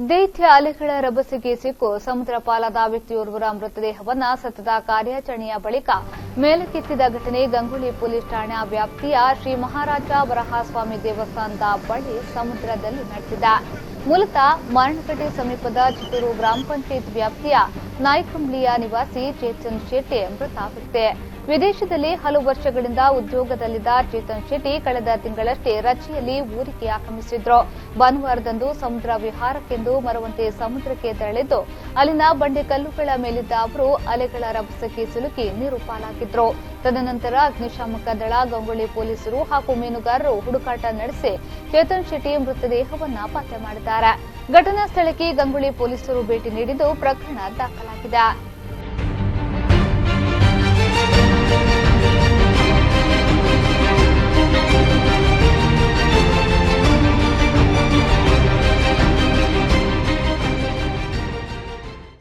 ದೈತ್ಯ ಅಲೆಗಳ ರಭಸಕ್ಕೆ ಸಿಕ್ಕು ಸಮುದ್ರ ಪಾಲಾದ ವ್ಯಕ್ತಿಯೋರ್ವರ ಮೃತದೇಹವನ್ನ ಸತತ ಕಾರ್ಯಾಚರಣೆಯ ಬಳಿಕ ಮೇಲಕ್ಕೆತ್ತಿದ ಘಟನೆ ಗಂಗೊಳ್ಳಿ ಪೊಲೀಸ್ ಠಾಣಾ ವ್ಯಾಪ್ತಿಯ ಶ್ರೀ ಮಹಾರಾಜ ವರಹಾಸ್ವಾಮಿ ದೇವಸ್ಥಾನದ ಬಳಿ ಸಮುದ್ರದಲ್ಲಿ ನಡೆದಿದೆ. ಮೂಲತಃ ಮರಣಕಟ್ಟೆ ಸಮೀಪದ ಚಿತ್ತೂರು ಗ್ರಾಮ ಪಂಚಾಯತ್ ವ್ಯಾಪ್ತಿಯ ನಾಯ್ಕಂಬ್ಲಿಯ ನಿವಾಸಿ ಚೇತನ್ ಶೆಟ್ಟಿ ಮೃತ ವ್ಯಕ್ತಿ. ವಿದೇಶದಲ್ಲಿ ಹಲವು ವರ್ಷಗಳಿಂದ ಉದ್ಯೋಗದಲ್ಲಿದ್ದ ಚೇತನ್ ಶೆಟ್ಟಿ ಕಳೆದ ತಿಂಗಳಷ್ಟೇ ರಜೆಯಲ್ಲಿ ಊರಿಗೆ ಆಗಮಿಸಿದ್ರು. ಭಾನುವಾರದಂದು ಸಮುದ್ರ ವಿಹಾರಕ್ಕೆಂದು ಮರವಂತೆ ಸಮುದ್ರಕ್ಕೆ ತೆರಳಿದ್ದು ಅಲ್ಲಿನ ಬಂಡೆಕಲ್ಲುಗಳ ಮೇಲಿದ್ದ ಅವರು ಅಲೆಗಳ ರಭಸಕ್ಕೆ ಸಿಲುಕಿ ನೀರು ಪಾಲಾಗಿದ್ರು. ತದನಂತರ ಅಗ್ನಿಶಾಮಕ ದಳ, ಗಂಗೊಳ್ಳಿ ಪೊಲೀಸರು ಹಾಗೂ ಮೀನುಗಾರರು ಹುಡುಕಾಟ ನಡೆಸಿ ಚೇತನ್ ಶೆಟ್ಟಿ ಮೃತದೇಹವನ್ನ ಪತ್ತೆ ಮಾಡಿದ್ದಾರೆ. ಘಟನಾ ಸ್ಥಳಕ್ಕೆ ಗಂಗೊಳ್ಳಿ ಪೊಲೀಸರು ಭೇಟಿ ನೀಡಿದ್ದು ಪ್ರಕರಣ ದಾಖಲಾಗಿದೆ.